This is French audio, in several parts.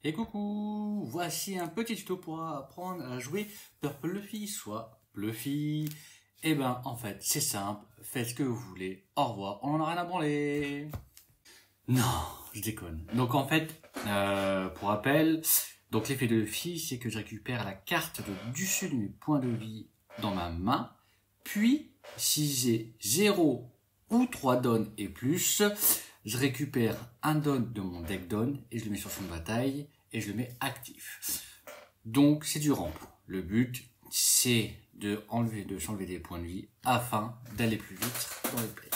Et coucou, voici un petit tuto pour apprendre à jouer Purple Luffy, soit Luffy. Et ben en fait c'est simple, faites ce que vous voulez, au revoir, on en a rien à branler. Non, je déconne. Donc en fait, pour rappel, donc l'effet de Luffy c'est que je récupère la carte de dessus de mes points de vie dans ma main, puis si j'ai 0 ou 3 dons et plus, je récupère un don de mon deck don et je le mets sur son bataille et je le mets actif. Donc c'est du ramp. Le but c'est de s'enlever des points de vie afin d'aller plus vite dans le play.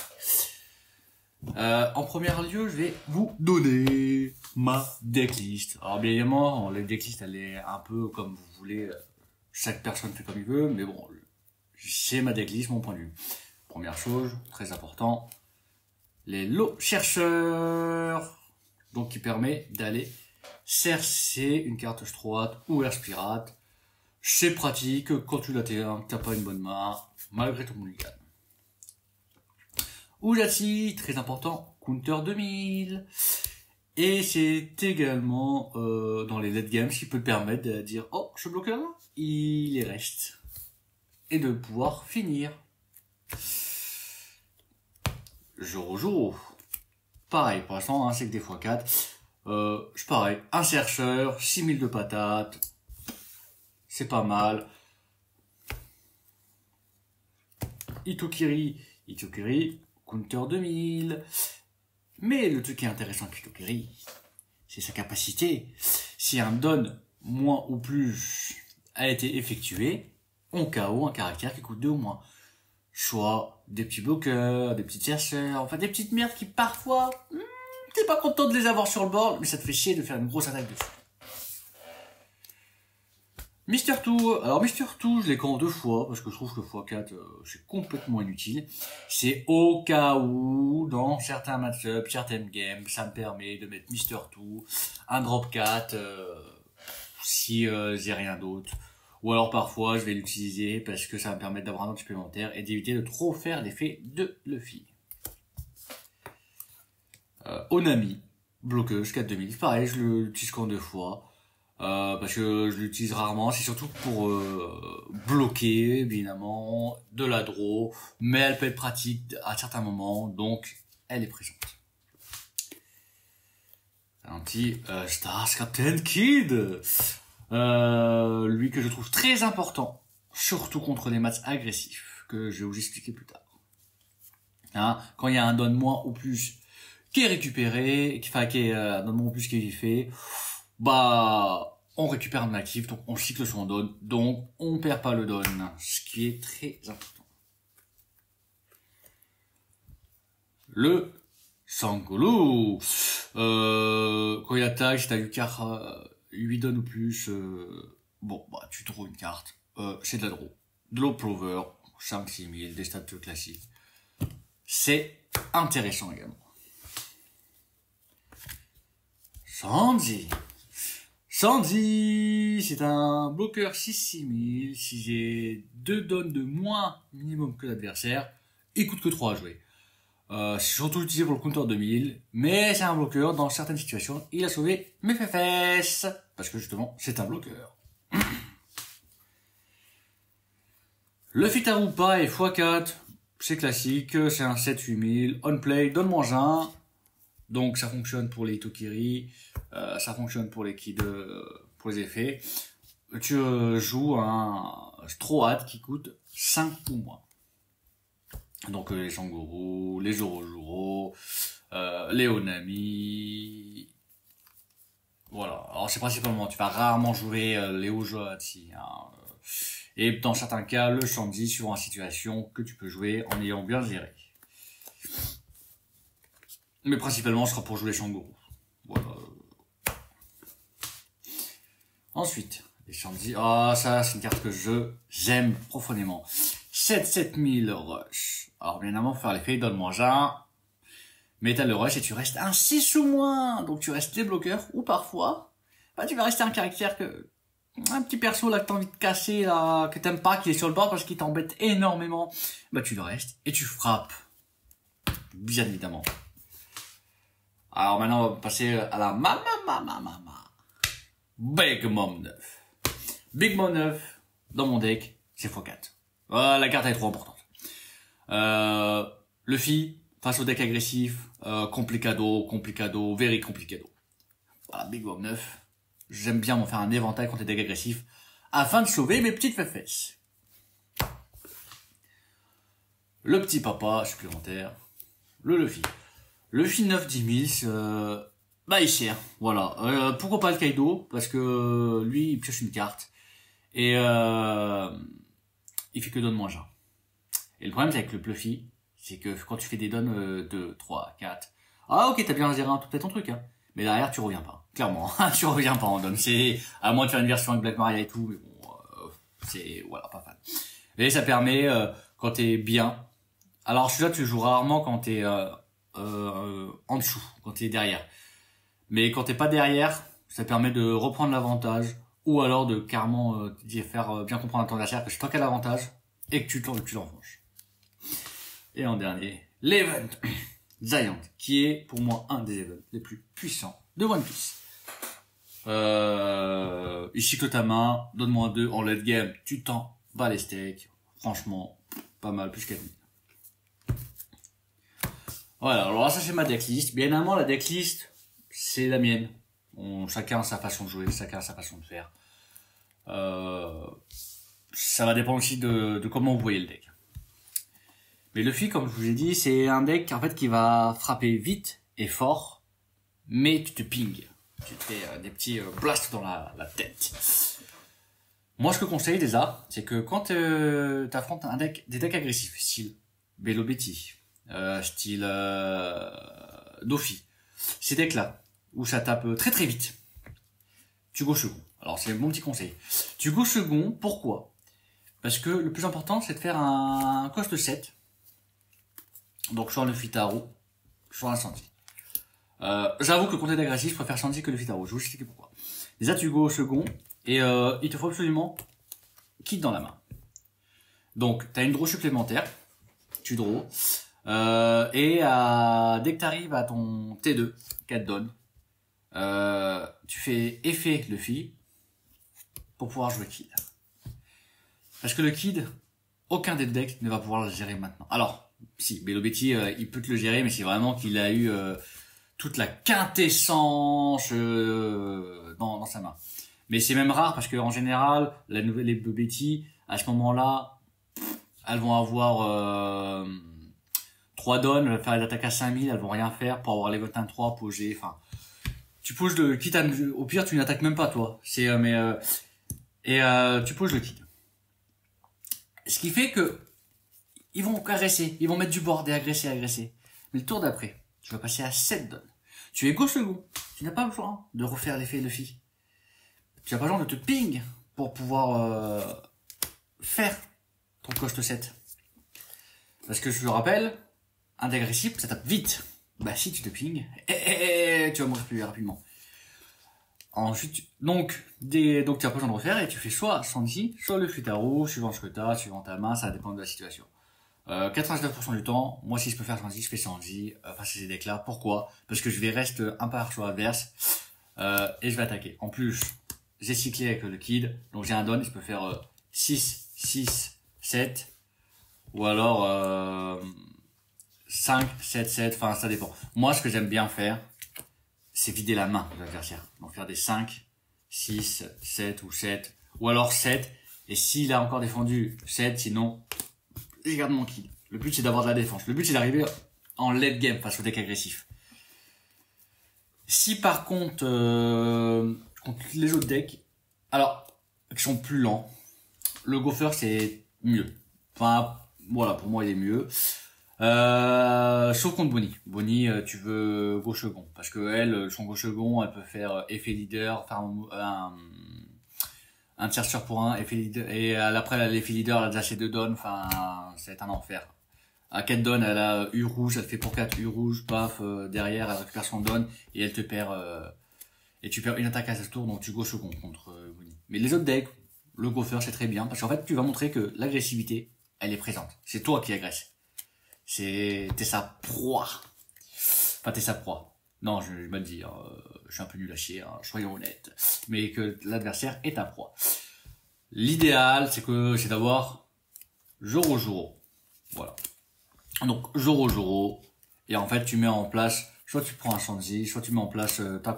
En premier lieu, je vais vous donner ma decklist. Alors bien évidemment, la decklist elle est un peu comme vous voulez, chaque personne fait comme il veut, mais bon, c'est ma decklist, mon point de vue. Première chose, très important, les lots chercheurs, donc qui permet d'aller chercher une carte droite ou Air Pirate. C'est pratique quand tu l'as T1, que t'as pas une bonne main, malgré ton mulligan. Oulati, très important, counter 2000. Et c'est également dans les late games ce qui peut te permettre de dire oh, ce bloqueur là, il y reste. Et de pouvoir finir. Jour. Pareil, pour l'instant, hein, c'est que des x4. C'est pareil, un chercheur, 6000 de patates. C'est pas mal. Itokiri, counter 2000. Mais le truc qui est intéressant avec Itokiri, c'est sa capacité. Si un don moins ou plus a été effectué, on KO un caractère qui coûte 2 ou moins. Soit des petits bloqueurs, des petits chercheurs, enfin des petites merdes qui parfois, t'es pas content de les avoir sur le board, mais ça te fait chier de faire une grosse attaque dessus. Mister 2, alors Mister 2, je l'ai quand 2 fois, parce que je trouve que x4, c'est complètement inutile. C'est au cas où, dans certains match-ups, certaines games, ça me permet de mettre Mister 2, un drop 4, si j'ai rien d'autre. Ou alors parfois, je vais l'utiliser parce que ça va me permettre d'avoir un autre supplémentaire et d'éviter de trop faire l'effet de Luffy. Onami, bloqueuse 4-2000, pareil, je l'utilise quand 2 fois. Parce que je l'utilise rarement, c'est surtout pour bloquer, évidemment, de la draw, mais elle peut être pratique à certains moments, donc elle est présente. Un petit Stars Captain Kid, lui que je trouve très important, surtout contre les matchs agressifs, que je vais vous expliquer plus tard. Hein, quand il y a un don moins ou plus qui est récupéré, qui est un don moins ou plus qui est fait, bah on récupère un actif, donc on cycle son don, donc on perd pas le don, ce qui est très important. Le Sangolo, quand il attaque, si t'as eu 8 dons ou plus, bon bah tu trouves une carte, c'est de la draw, de l'Oplover, 5-6000, des stats classiques, c'est intéressant également. Sandy, c'est un bloqueur 6-6000, si j'ai 2 dons de moins minimum que l'adversaire, il coûte que 3 à jouer. C'est surtout utilisé pour le counter 2000, mais c'est un bloqueur, dans certaines situations, il a sauvé mes fesses, parce que justement, c'est un bloqueur. Le Fitarupa est x4, c'est classique, c'est un 7-8000, on play, donne-moi un. Donc ça fonctionne pour les Itokiri, ça fonctionne pour les kids, pour les effets. Tu joues un Strohat qui coûte 5 ou moins. Donc les Sangoro, les Jorojoro, les Onami. Voilà, alors c'est principalement, tu vas rarement jouer les Ojoati. Hein. Et dans certains cas, le Shandy suivant la situation que tu peux jouer en ayant bien géré. Mais principalement, ce sera pour jouer les Sangoro. Voilà. Ensuite, les Shandy. Ah, ça, c'est une carte que j'aime profondément. 7-7000 rush. Alors, bien évidemment, pour faire l'effet, donne-moi un. Mais t'as le rush et tu restes un 6 ou moins. Donc, tu restes les bloqueurs. Ou parfois, bah, tu vas rester un caractère que, un petit perso là que t'as envie de casser, là, que t'aimes pas, qui est sur le bord parce qu'il t'embête énormément. Bah, tu le restes et tu frappes. Bien évidemment. Alors maintenant, on va passer à la mama. Big Mom 9. Big Mom 9, dans mon deck, c'est x4. La carte est trop importante. Luffy, face au deck agressif, complicado, very complicado. Voilà, Big Mom 9. J'aime bien m'en faire un éventail contre les decks agressifs, afin de sauver mes petites fesses. Le petit papa supplémentaire, le Luffy. Luffy 9 10 000, bah il sert, voilà. Pourquoi pas le Kaido? Parce que lui, il pioche une carte. Et il fait que donne moins 1. Et le problème c'est avec le Luffy, c'est que quand tu fais des donnes 2, 3, 4, ah ok, t'as bien géré un tout peut-être ton truc, hein. Mais derrière, tu reviens pas. Clairement, tu reviens pas en donne. C'est, à moins de faire une version avec Black Maria et tout, mais bon, c'est, voilà, pas fan. Mais ça permet, quand t'es bien. Alors, celui-là, tu joues rarement quand t'es, en dessous, quand t'es derrière. Mais quand t'es pas derrière, ça permet de reprendre l'avantage, ou alors de carrément, faire bien comprendre à ton adversaire que c'est toi qui as l'avantage, et que tu l'enfonces. Et en dernier, l'event Giant, qui est pour moi un des events les plus puissants de One Piece. Il cycle ta main, donne-moi 2 en late game, tu t'en bats les steaks. Franchement, pas mal, plus 4000. Voilà, alors là, ça c'est ma decklist. Bien évidemment, la decklist, c'est la mienne. Chacun a sa façon de jouer, chacun a sa façon de faire. Ça va dépendre aussi de comment vous voyez le deck. Mais Luffy, comme je vous ai dit, c'est un deck en fait qui va frapper vite et fort, mais tu te pingues. Tu te fais des petits blasts dans la tête. Moi, ce que je conseille déjà, c'est que quand tu affrontes des decks agressifs, style Bello Betty, style Dofi, ces decks-là, où ça tape très très vite, tu go second. Alors, c'est mon petit conseil. Tu go second, pourquoi? Parce que le plus important, c'est de faire un cost 7. Donc, soit le Fitaro, soit un Sanji. J'avoue que contre les agressifs, je préfère Sanji que le Fitaro. Je vais vous expliquer pourquoi. Déjà, tu go au second, et il te faut absolument Kid dans la main. Donc, tu as une draw supplémentaire, tu draw, et dès que tu arrives à ton T2, 4 donne, tu fais effet Luffy pour pouvoir jouer Kid. Parce que le Kid, aucun des decks ne va pouvoir le gérer maintenant. Alors, si, Bello Betty, il peut te le gérer, mais c'est vraiment qu'il a eu toute la quintessence dans sa main. Mais c'est même rare parce que en général, les Bello Betty, à ce moment-là, elles vont avoir 3 donnes, elles vont faire des attaques à 5000, elles vont rien faire pour avoir les votes 1-3, poser, enfin... Tu poses le kit, au pire tu n'attaques même pas toi. Tu poses le kit. Ce qui fait que ils vont agresser, ils vont mettre du board et agresser. Mais le tour d'après, tu vas passer à 7 donnes. Tu es gauche second, tu n'as pas besoin de refaire l'effet Luffy. Tu n'as pas besoin de te ping pour pouvoir faire ton cost 7. Parce que je le rappelle, un deck agressif, ça tape vite. Bah si tu te ping, tu vas mourir plus rapidement. Ensuite, donc tu as pas besoin de refaire et tu fais soit Sanji, soit le Futaro, suivant ce que tu as, suivant ta main, ça dépend de la situation. 99% du temps, moi si je peux faire Sanji, je fais Sanji face à ces decks là. Pourquoi? Parce que je vais rester un par sur adverse et je vais attaquer. En plus, j'ai cyclé avec le Kid, donc j'ai un don, je peux faire 6, 6, 7 ou alors 5, 7, 7, enfin ça dépend. Moi ce que j'aime bien faire, c'est vider la main de l'adversaire. Donc faire des 5, 6, 7 ou 7, ou alors 7, et s'il a encore défendu 7, sinon, je garde mon kill. Le but c'est d'avoir de la défense. Le but c'est d'arriver en late game face au deck agressif. Si par contre, contre les autres decks, alors, qui sont plus lents, le Gopher c'est mieux. Enfin, voilà, pour moi il est mieux. Sauf contre Bonnie. Bonnie, tu veux gauche second. Parce que elle, son gauche second, elle peut faire effet leader, faire un tir pour un, effet leader, et après, l'effet leader, elle a déjà ses 2 donnes, enfin, ça va être un enfer. À 4 donnes, elle a U rouge, elle te fait pour 4 U rouge, paf, derrière, elle récupère son donne, et elle te perd, et tu perds une attaque à ce tour, donc tu gauche second contre Bonnie. Mais les autres decks, le Gopher, c'est très bien, parce qu'en fait, tu vas montrer que l'agressivité, elle est présente. C'est toi qui agresses. T'es sa proie. Enfin, t'es sa proie. Non, je vais mal dire, je suis un peu nul à chier, hein, soyons honnêtes. Mais que l'adversaire est ta proie. L'idéal, c'est d'avoir Joro Joro. Voilà. Donc, Joro Joro. Et en fait, tu mets en place, soit tu prends un Shanzi, soit tu mets en place ta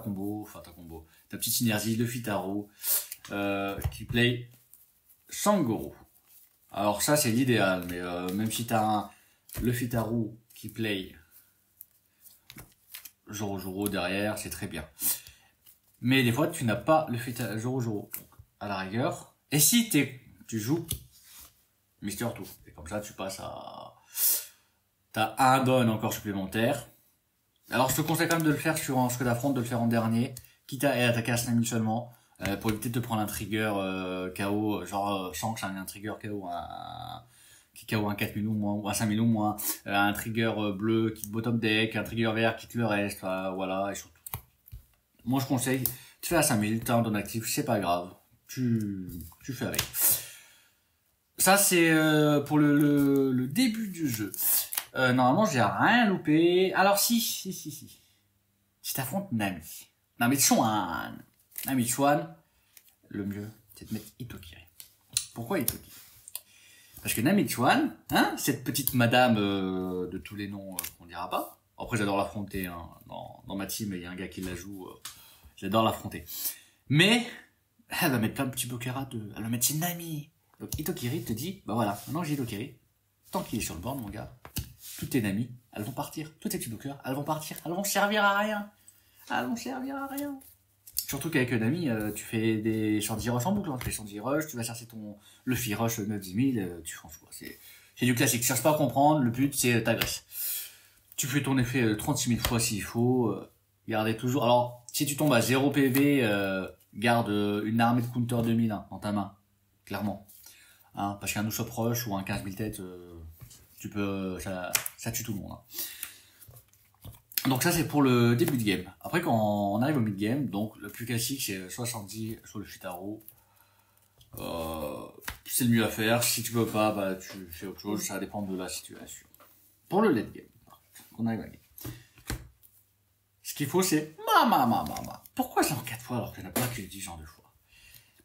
petite synergie, le Fitaro, qui play Sangoro. Alors ça, c'est l'idéal, mais même si t'as le Fitaro qui play Joro Joro derrière, c'est très bien. Mais des fois, tu n'as pas le Fitaro Joro Joro. Donc, à la rigueur. Et si tu joues Mister Tout. Et comme ça, tu passes à... T'as un don encore supplémentaire. Alors, je te conseille quand même de le faire sur un que d'affronte, de le faire en dernier. Quitte à attaquer à 5000 seulement. Pour éviter de te prendre un trigger KO. Genre, je sens que c'est un trigger KO. Qui KO un 4000 ou moins, ou un 5000 ou moins. Un trigger bleu qui te bottom deck. Un trigger vert qui te le reste. Voilà. Et surtout. Moi, je conseille, tu fais à 5000, t'as un don actif, c'est pas grave. Tu fais avec. Ça, c'est pour le début du jeu. Normalement, j'ai rien loupé. Alors, si. Si t'affrontes Nami. Nami Chuan, le mieux, c'est de mettre Itokiri. Pourquoi Itokiri? Parce que Nami Chuan, hein, cette petite madame de tous les noms qu'on dira pas. Après, j'adore l'affronter. Hein. Dans ma team, il y a un gars qui la joue. J'adore l'affronter. Mais, elle va mettre plein de petits bloqueurs à deux. Elle va mettre ses Nami. Donc Itokiri te dit, bah voilà, maintenant j'ai Itokiri. Tant qu'il est sur le board, mon gars, toutes tes Nami, elles vont partir. Tous tes petits bloqueurs, elles vont partir. Elles vont servir à rien. Surtout qu'avec Nami, tu fais des Shanzi Rush en boucle. Tu fais Shanzi Rush, tu vas chercher ton Luffy Rush 9-10 000, tu fonces quoi. C'est du classique. Cherche pas à comprendre, le but c'est t'agresses. Tu fais ton effet 36 000 fois s'il faut. Gardez toujours. Alors, si tu tombes à 0 PV, garde une armée de counter 2000 dans ta main. Clairement. Hein, parce qu'un Usopp Rush ou un 15 000 têtes, ça tue tout le monde. Hein. Donc ça c'est pour le début de game. Après quand on arrive au mid-game, donc le plus classique c'est soit Shanzi, soit le Fitaro. C'est le mieux à faire. Si tu peux pas, bah tu fais autre chose, ça dépend de la situation. Pour le late game, on arrive à game. Ce qu'il faut c'est Pourquoi je l'ai en 4 fois alors qu'il n'y en a pas que 10 genre de fois?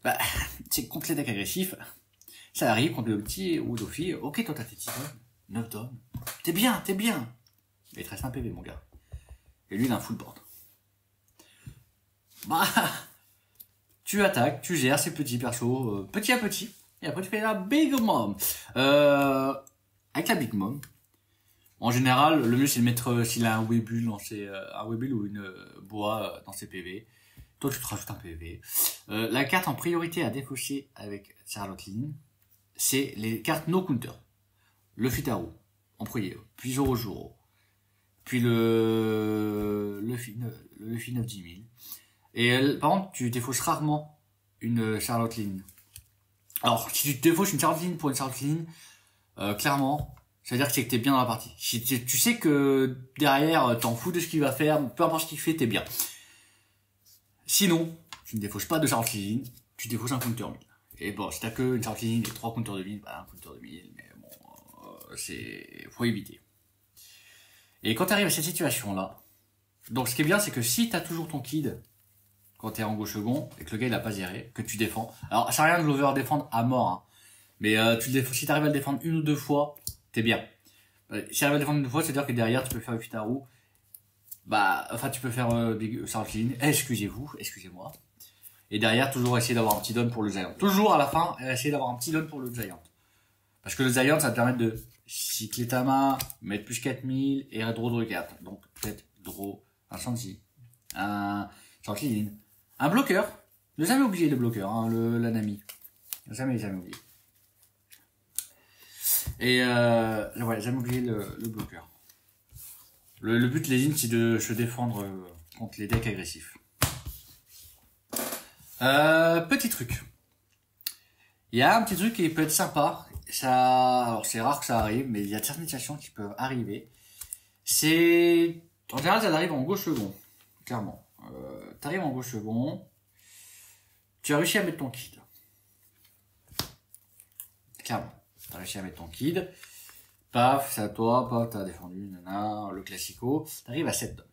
Bah, c'est contre les decks agressifs. Ça arrive contre le petit ou Dofi. Ok, toi t'as tes 10 tonnes, 9 tonnes. T'es bien. Mais il te reste un PV, mon gars. Et lui, il a un full board. Bah, tu attaques, tu gères ces petits persos petit à petit. Et après, tu fais la Big Mom. Avec la Big Mom, en général, le mieux, c'est de mettre, s'il a un Webull un Webull ou une boa dans ses PV. Toi, tu te rajoutes un PV. La carte en priorité à défaucher avec Charlotte Lynn, c'est les cartes no counter. Le Fitaro, en premier, puis Joro Joro, puis le Luffy 9-10 000. Et par contre, tu défausses rarement une Charlotte Lynn. Alors, si tu défausses une Charlotte Lynn pour une Charlotte Lynn, clairement, ça veut dire que c'est que t'es bien dans la partie. Si tu sais que derrière, t'en fous de ce qu'il va faire, peu importe ce qu'il fait, t'es bien. Sinon, tu ne défausses pas de Charlotte Lynn, tu défausses un counter 1000. Et bon, si t'as que une Charlotte Lynn et 3 counters de 1000, bah un counter de 1000, mais bon, faut éviter. Et quand tu arrives à cette situation-là, donc ce qui est bien, c'est que si tu as toujours ton kid, quand tu es en gauche second, et que le gars il a pas géré, que tu défends, alors ça sert à rien de l'over défendre à mort, hein, mais si tu arrives à le défendre une ou deux fois, t'es bien. Si tu arrives à le défendre une fois, c'est-à-dire que derrière tu peux faire le Fitaru, tu peux faire Big Sarklin, excusez-moi, et derrière toujours essayer d'avoir un petit don pour le Giant. Toujours à la fin, essayer d'avoir un petit don pour le Giant. Parce que le Giant, ça va te permettre de cycler ta main, mettre plus 4000 et draw 4. Donc peut-être draw un Shanzi, un Shanklin, un bloqueur. Ne jamais oublier le bloqueur, hein, la Nami. Jamais oublier. Et jamais oublier le bloqueur. Le but de l'Elin, c'est de se défendre contre les decks agressifs. Petit truc. Il y a un petit truc qui peut être sympa. Alors c'est rare que ça arrive, mais il y a certaines situations qui peuvent arriver. En général, ça arrive en gauche second, clairement. T'arrives en gauche second, tu as réussi à mettre ton kid. Clairement, t'as réussi à mettre ton kid. Paf, c'est à toi, paf, t'as défendu, nana, le classico. T'arrives à 7 donnes.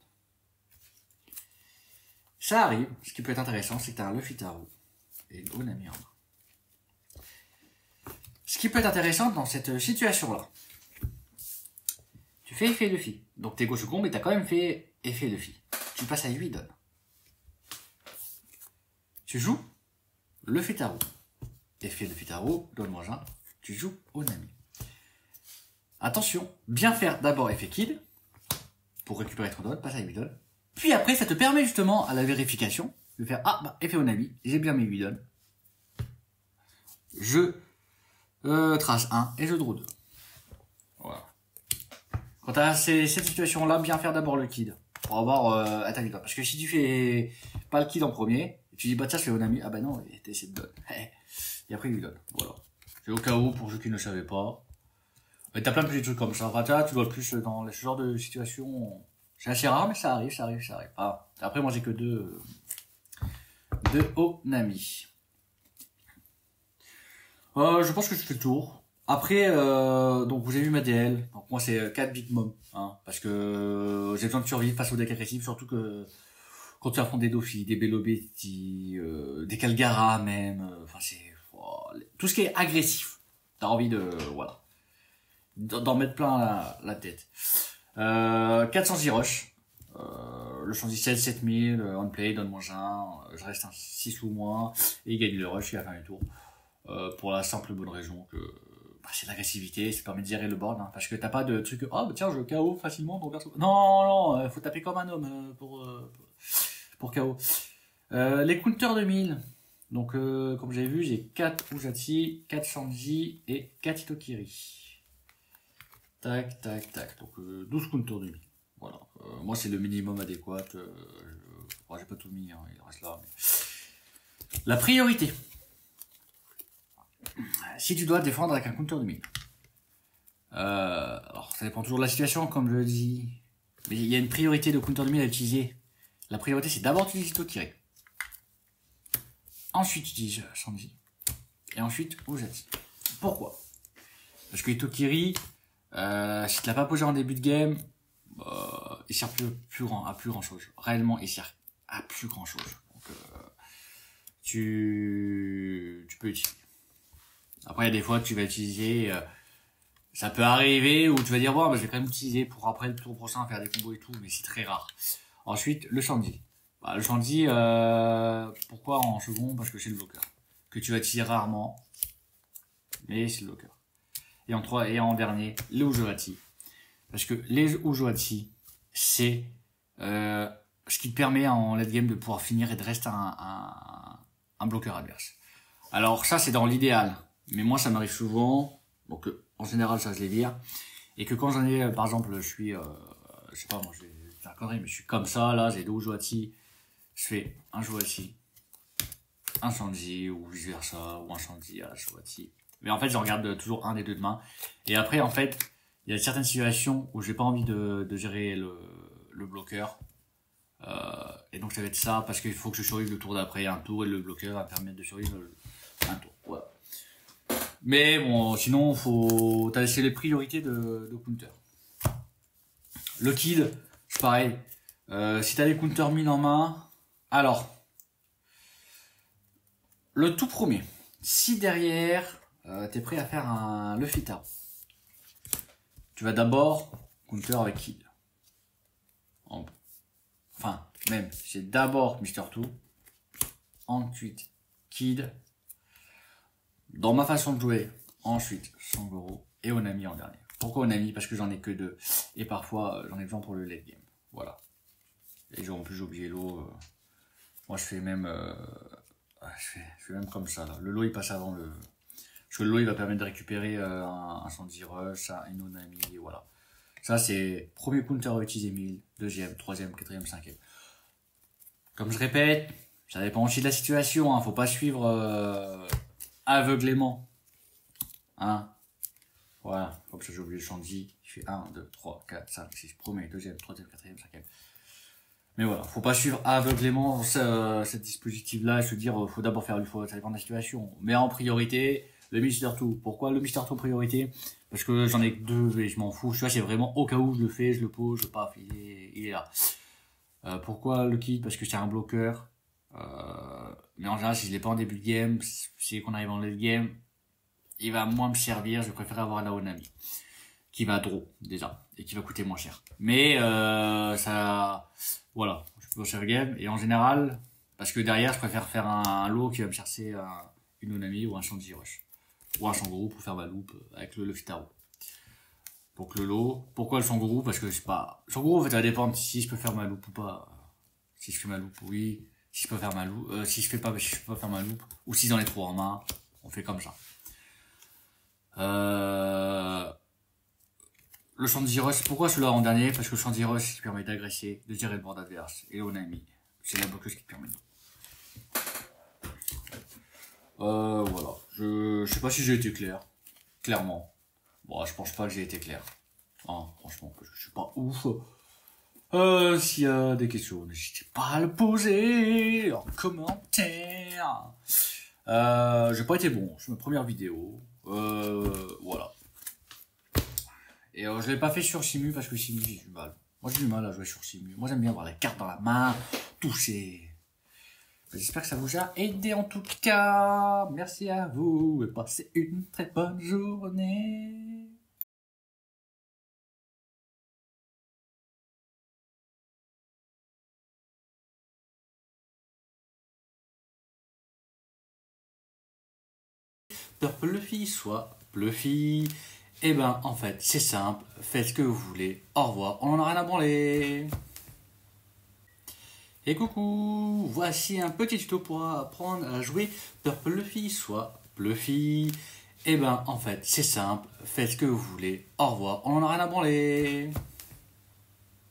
Ça arrive, ce qui peut être intéressant, c'est que tu as un Luffy Taro et une Onami en main. Ce qui peut être intéressant dans cette situation-là, tu fais effet Luffy. Donc t'es gauche combe et t'as quand même fait effet Luffy. Tu passes à 8 donnes. Tu joues Luffy Taro. Effet Luffy Taro, donne-moi un. Tu joues Onami. Attention, bien faire d'abord effet Kid pour récupérer ton donne, passe à 8 donnes. Puis après, ça te permet justement à la vérification de faire ah bah effet Onami, j'ai bien mes 8 donnes. Je trace 1 et je draw 2. Voilà. Quand tu as cette situation-là, bien faire d'abord le Kid pour avoir attaque victoire. Parce que si tu fais pas le Kid en premier, et tu dis bah tiens je fais Onami, ah bah non, t'as essayé de donne. Et après il lui donne. Voilà. C'est au cas où pour ceux qui ne savaient pas. Mais t'as plein de petits trucs comme ça. Enfin, tu dois le plus dans ce genre de situation. C'est assez rare, mais ça arrive. Ah. Après, moi j'ai que deux Onami. Je pense que je fais le tour. Après, donc vous avez vu ma DL. Donc moi c'est 4 Big Mom. Hein, parce que j'ai besoin de survivre face aux decks agressifs. Surtout que quand tu affrontes des Dofi, des Belobetti, des Calgara même. Enfin c'est... tout ce qui est agressif. T'as envie de... Voilà. D'en mettre plein la tête. 400 Z-Rush. Le 117, 7000, on play, donne-moi un. Je reste un 6 ou moins. Et il gagne le rush à la fin du tour. Pour la simple bonne raison que bah, c'est l'agressivité, ça permet de gérer le board. Hein, parce que t'as pas de truc, oh bah tiens, je KO facilement ton perso. Non, faut taper comme un homme pour KO. Les counters de 1000. Donc, comme vous avez vu, j'ai 4 Ujatsi, 4 Sanji et 4 Itokiri. Tac. Donc, 12 counters de 1000. Voilà. Moi, c'est le minimum adéquat. J'ai pas tout mis, hein, il reste là. Mais... La priorité. Si tu dois défendre avec un counter de 1000. Alors, ça dépend toujours de la situation, comme je le dis. Mais il y a une priorité de counter de 1000 à utiliser. La priorité, c'est d'abord utiliser Itokiri. Ensuite, tu utilises Sanji. Et ensuite, Ujatsi. Pourquoi? Parce que Itokiri, si tu l'as pas posé en début de game, il sert à plus grand chose. Réellement, il sert à plus grand chose. Donc, tu peux utiliser. Après, il y a des fois que tu vas utiliser, ça peut arriver où tu vas dire, bon, bah, je vais quand même utiliser pour après le tour prochain faire des combos et tout, mais c'est très rare. Ensuite, le Sanji. Bah, le Sanji, pourquoi en second? Parce que c'est le bloqueur. Que tu vas utiliser rarement, mais c'est le bloqueur. Et en dernier, les Ujatsi. Parce que les Ujatsi, c'est ce qui te permet en late game de pouvoir finir et de rester un bloqueur adverse. Alors ça, c'est dans l'idéal. Mais moi, ça m'arrive souvent, donc en général, ça je les vire. Et que quand j'en ai, par exemple, je suis, je sais pas, moi je vais faire connerie, mais je suis comme ça, là, j'ai deux Ujatsi, je fais un Ujatsi, un Sanji, ou vice versa, ou un Sanji à la Ujatsi. Mais en fait, je regarde toujours un des deux de main. Et après, en fait, il y a certaines situations où j'ai pas envie de gérer le bloqueur. Et donc ça va être ça, parce qu'il faut que je survive le tour d'après un tour, et le bloqueur va permettre de survivre un tour. Voilà. Mais bon, sinon, t'as laissé les priorités de counter. Le kill, c'est pareil. Si t'as les counter 1000 en main, alors, le tout premier, si derrière, t'es prêt à faire un Luffy Taro, tu vas d'abord counter avec kill. Enfin, même, c'est d'abord Mister Two, ensuite Kid, dans ma façon de jouer, ensuite Sangoro et Onami en dernier. Pourquoi Onami? Parce que j'en ai que deux, et parfois j'en ai besoin pour le late game. Voilà. Et en plus j'ai oublié l'eau. Moi je fais même je fais même comme ça là. Le lot il passe avant le. Parce que le lot il va permettre de récupérer un Sanji Rush, une Onami, et voilà. Ça c'est premier counter à utiliser 1000, deuxième, troisième, quatrième, cinquième. Comme je répète, ça dépend aussi de la situation, hein. Faut pas suivre aveuglément. Hein. Voilà, comme ça j'ai oublié le Sanji. Je fais 1, 2, 3, 4, 5, 6, premier, deuxième, troisième, quatrième, cinquième. Mais voilà, faut pas suivre aveuglément ce dispositif-là et se dire faut d'abord faire l'UFO, ça dépend de la situation. Mais en priorité, le Mister Two. Pourquoi le Mister Two en priorité? Parce que j'en ai que deux et je m'en fous. Tu vois, c'est vraiment au cas où je le fais, je le pose, je paf, il est là. Pourquoi le kit? Parce que c'est un bloqueur. Mais en général, si je l'ai pas en début de game, si qu'on arrive en late game, il va moins me servir. Je préfère avoir la Onami, qui va draw déjà et qui va coûter moins cher. Mais ça, voilà, je peux chercher le game et en général, parce que derrière, je préfère faire un lot qui va me chercher une Onami ou un Shanji Rush ou un Shanguru pour faire ma loupe avec le Fitaro. Donc le lot, pourquoi le Shanguru? Parce que je sais pas, Shanguru en fait ça va dépendre si je peux faire ma loupe ou pas. Si je fais ma loupe, oui. Si je peux faire ma loupe, si je fais pas, si je peux pas faire ma loupe, ou si j'en ai trop en main, on fait comme ça. Le Shanji Rush, pourquoi celui-là en dernier? Parce que le Shanji Rush qui permet d'agresser, de gérer le board adverse et Onami. C'est la bloqueuse qui permet. Voilà. Je sais pas si j'ai été clair. Clairement. Bon, je pense pas que j'ai été clair. Hein, franchement, parce que je suis pas ouf. S'il y a des questions, n'hésitez pas à le poser en commentaire. J'ai pas été bon, c'est ma première vidéo. Voilà. Et je l'ai pas fait sur Simu parce que Simu j'ai du mal. Moi j'ai du mal à jouer sur Simu. Moi j'aime bien avoir les cartes dans la main, toucher. J'espère que ça vous a aidé en tout cas. Merci à vous et passez une très bonne journée. Purple Luffy, soit Bluffy. Et ben en fait c'est simple, faites ce que vous voulez. Au revoir, on en a rien à branler. Et coucou, voici un petit tuto pour apprendre à jouer Purple Luffy, soit Bluffy. Et ben en fait c'est simple, faites ce que vous voulez. Au revoir, on en a rien à branler.